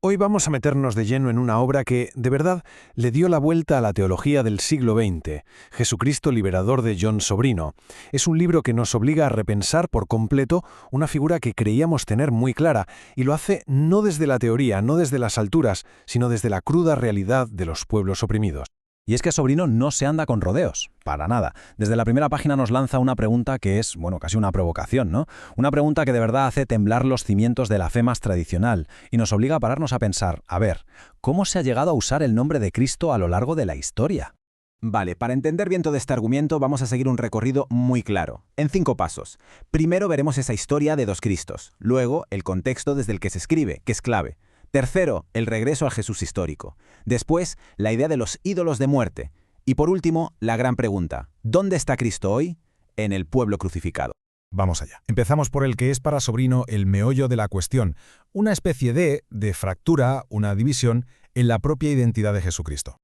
Hoy vamos a meternos de lleno en una obra que, de verdad, le dio la vuelta a la teología del siglo XX, Jesucristo Liberador de John Sobrino. Es un libro que nos obliga a repensar por completo una figura que creíamos tener muy clara, y lo hace no desde la teoría, no desde las alturas, sino desde la cruda realidad de los pueblos oprimidos. Y es que Sobrino no se anda con rodeos, para nada. Desde la primera página nos lanza una pregunta que es, casi una provocación, ¿no? Una pregunta que de verdad hace temblar los cimientos de la fe más tradicional y nos obliga a pararnos a pensar, ¿cómo se ha llegado a usar el nombre de Cristo a lo largo de la historia? Vale, para entender bien todo este argumento vamos a seguir un recorrido muy claro, en 5 pasos. Primero veremos esa historia de dos Cristos, luego el contexto desde el que se escribe, que es clave. Tercero, el regreso al Jesús histórico. Después, la idea de los ídolos de muerte. Y por último, la gran pregunta, ¿dónde está Cristo hoy? En el pueblo crucificado. Vamos allá. Empezamos por el que es para Sobrino el meollo de la cuestión, una especie de fractura, una división en la propia identidad de Jesucristo.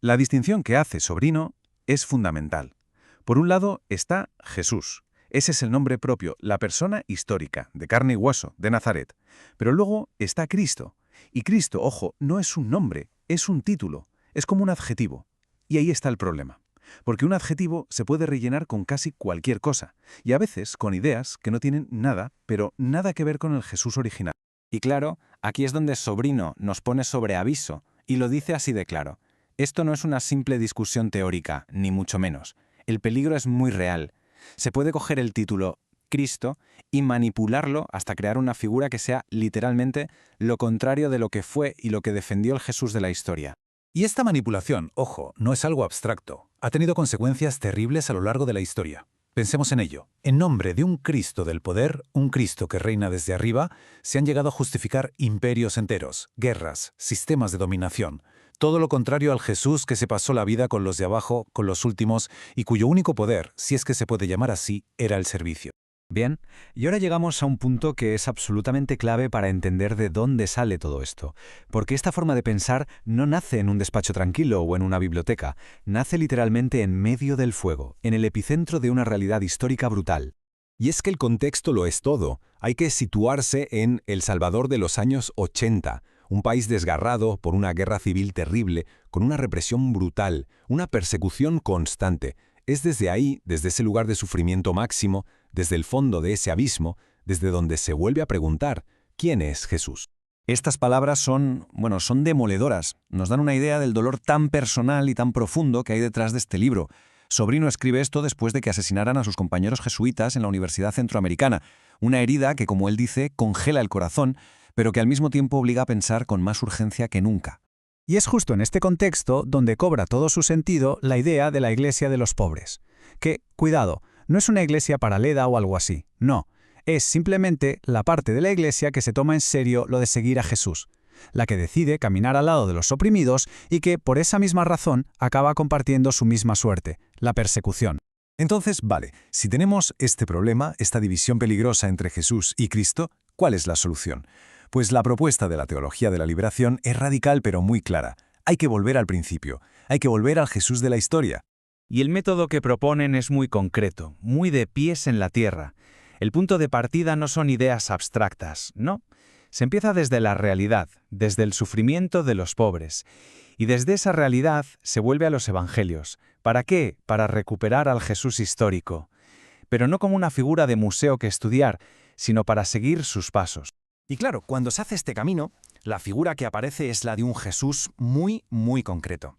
La distinción que hace Sobrino es fundamental. Por un lado está Jesús. Ese es el nombre propio, la persona histórica, de carne y hueso, de Nazaret. Pero luego está Cristo. Y Cristo, ojo, no es un nombre, es un título, es como un adjetivo. Y ahí está el problema. Porque un adjetivo se puede rellenar con casi cualquier cosa, y a veces con ideas que no tienen nada, pero nada que ver con el Jesús original. Y claro, aquí es donde Sobrino nos pone sobre aviso, y lo dice así de claro. Esto no es una simple discusión teórica, ni mucho menos. El peligro es muy real. Se puede coger el título Cristo y manipularlo hasta crear una figura que sea literalmente lo contrario de lo que fue y lo que defendió el Jesús de la historia. Y esta manipulación, ojo, no es algo abstracto. Ha tenido consecuencias terribles a lo largo de la historia. Pensemos en ello. En nombre de un Cristo del poder, un Cristo que reina desde arriba, se han llegado a justificar imperios enteros, guerras, sistemas de dominación. Todo lo contrario al Jesús que se pasó la vida con los de abajo, con los últimos, y cuyo único poder, si es que se puede llamar así, era el servicio. Bien, y ahora llegamos a un punto que es absolutamente clave para entender de dónde sale todo esto. Porque esta forma de pensar no nace en un despacho tranquilo o en una biblioteca, nace literalmente en medio del fuego, en el epicentro de una realidad histórica brutal. Y es que el contexto lo es todo. Hay que situarse en El Salvador de los años 80, un país desgarrado por una guerra civil terrible, con una represión brutal, una persecución constante. Es desde ahí, desde ese lugar de sufrimiento máximo, desde el fondo de ese abismo, desde donde se vuelve a preguntar, ¿quién es Jesús? Estas palabras son demoledoras. Nos dan una idea del dolor tan personal y tan profundo que hay detrás de este libro. Sobrino escribe esto después de que asesinaran a sus compañeros jesuitas en la Universidad Centroamericana, una herida que, como él dice, congela el corazón, pero que al mismo tiempo obliga a pensar con más urgencia que nunca. Y es justo en este contexto donde cobra todo su sentido la idea de la iglesia de los pobres. Que, cuidado, no es una iglesia paralela o algo así, no. Es simplemente la parte de la iglesia que se toma en serio lo de seguir a Jesús, la que decide caminar al lado de los oprimidos y que, por esa misma razón, acaba compartiendo su misma suerte, la persecución. Entonces, si tenemos este problema, esta división peligrosa entre Jesús y Cristo, ¿cuál es la solución? Pues la propuesta de la teología de la liberación es radical pero muy clara. Hay que volver al principio, hay que volver al Jesús de la historia. Y el método que proponen es muy concreto, muy de pies en la tierra. El punto de partida no son ideas abstractas, no. Se empieza desde la realidad, desde el sufrimiento de los pobres. Y desde esa realidad se vuelve a los evangelios. ¿Para qué? Para recuperar al Jesús histórico. Pero no como una figura de museo que estudiar, sino para seguir sus pasos. Y claro, cuando se hace este camino, la figura que aparece es la de un Jesús muy, muy concreto.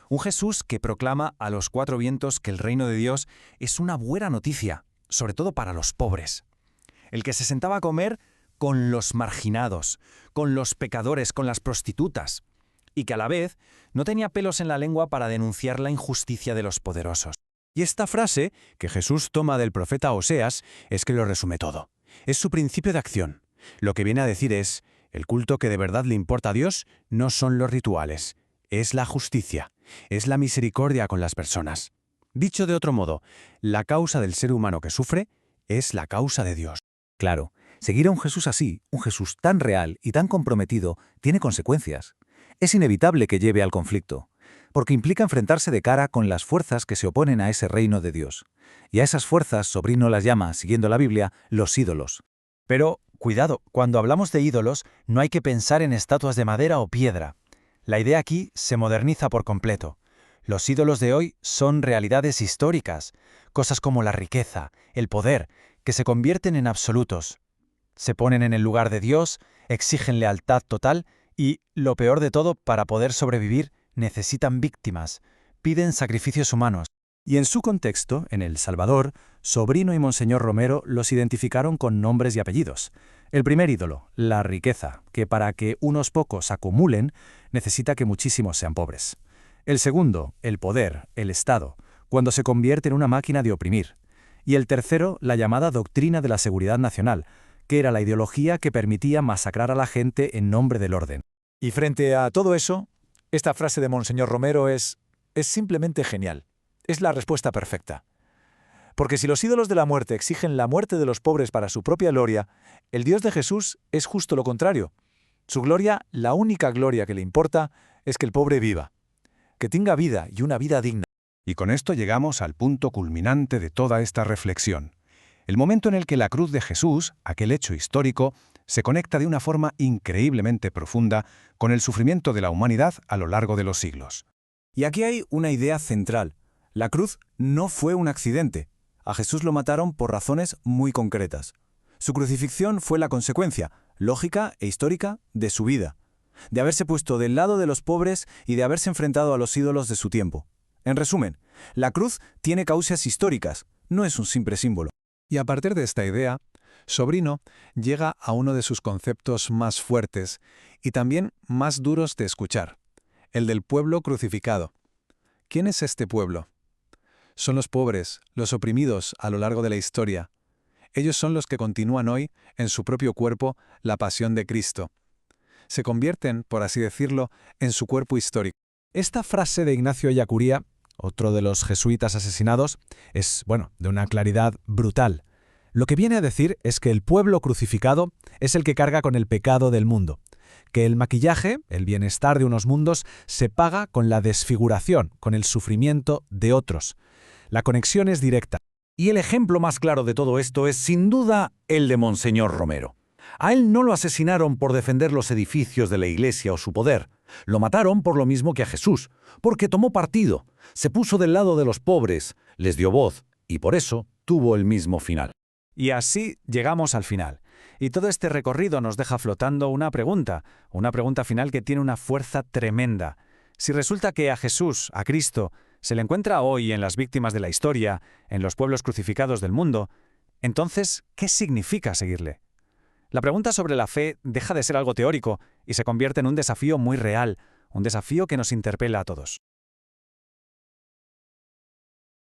Un Jesús que proclama a los 4 vientos que el reino de Dios es una buena noticia, sobre todo para los pobres. El que se sentaba a comer con los marginados, con los pecadores, con las prostitutas, y que a la vez no tenía pelos en la lengua para denunciar la injusticia de los poderosos. Y esta frase, que Jesús toma del profeta Oseas, es que lo resume todo. Es su principio de acción. Lo que viene a decir es, el culto que de verdad le importa a Dios no son los rituales, es la justicia, es la misericordia con las personas. Dicho de otro modo, la causa del ser humano que sufre es la causa de Dios. Claro, seguir a un Jesús así, un Jesús tan real y tan comprometido, tiene consecuencias. Es inevitable que lleve al conflicto, porque implica enfrentarse de cara con las fuerzas que se oponen a ese reino de Dios. Y a esas fuerzas Sobrino las llama, siguiendo la Biblia, los ídolos. Pero Cuidado, cuando hablamos de ídolos, no hay que pensar en estatuas de madera o piedra. La idea aquí se moderniza por completo. Los ídolos de hoy son realidades históricas, cosas como la riqueza, el poder, que se convierten en absolutos. Se ponen en el lugar de Dios, exigen lealtad total y, lo peor de todo, para poder sobrevivir, necesitan víctimas, piden sacrificios humanos. Y en su contexto, en El Salvador, Sobrino y Monseñor Romero los identificaron con nombres y apellidos. El primer ídolo, la riqueza, que para que unos pocos acumulen, necesita que muchísimos sean pobres. El segundo, el poder, el Estado, cuando se convierte en una máquina de oprimir. Y el tercero, la llamada doctrina de la seguridad nacional, que era la ideología que permitía masacrar a la gente en nombre del orden. Y frente a todo eso, esta frase de Monseñor Romero es simplemente genial. Es la respuesta perfecta. Porque si los ídolos de la muerte exigen la muerte de los pobres para su propia gloria, el Dios de Jesús es justo lo contrario. Su gloria, la única gloria que le importa, es que el pobre viva, que tenga vida y una vida digna. Y con esto llegamos al punto culminante de toda esta reflexión. El momento en el que la cruz de Jesús, aquel hecho histórico, se conecta de una forma increíblemente profunda con el sufrimiento de la humanidad a lo largo de los siglos. Y aquí hay una idea central. La cruz no fue un accidente. A Jesús lo mataron por razones muy concretas. Su crucifixión fue la consecuencia, lógica e histórica, de su vida, de haberse puesto del lado de los pobres y de haberse enfrentado a los ídolos de su tiempo. En resumen, la cruz tiene causas históricas, no es un simple símbolo. Y a partir de esta idea, Sobrino llega a uno de sus conceptos más fuertes y también más duros de escuchar, el del pueblo crucificado. ¿Quién es este pueblo? Son los pobres, los oprimidos a lo largo de la historia. Ellos son los que continúan hoy, en su propio cuerpo, la pasión de Cristo. Se convierten, por así decirlo, en su cuerpo histórico. Esta frase de Ignacio Ellacuría, otro de los jesuitas asesinados, es, de una claridad brutal. Lo que viene a decir es que el pueblo crucificado es el que carga con el pecado del mundo, que el maquillaje, el bienestar de unos mundos, se paga con la desfiguración, con el sufrimiento de otros. La conexión es directa. Y el ejemplo más claro de todo esto es, sin duda, el de Monseñor Romero. A él no lo asesinaron por defender los edificios de la Iglesia o su poder. Lo mataron por lo mismo que a Jesús, porque tomó partido, se puso del lado de los pobres, les dio voz, y por eso tuvo el mismo final. Y así llegamos al final. Y todo este recorrido nos deja flotando una pregunta final que tiene una fuerza tremenda. Si resulta que a Jesús, a Cristo, se le encuentra hoy en las víctimas de la historia, en los pueblos crucificados del mundo, entonces, ¿qué significa seguirle? La pregunta sobre la fe deja de ser algo teórico y se convierte en un desafío muy real, un desafío que nos interpela a todos.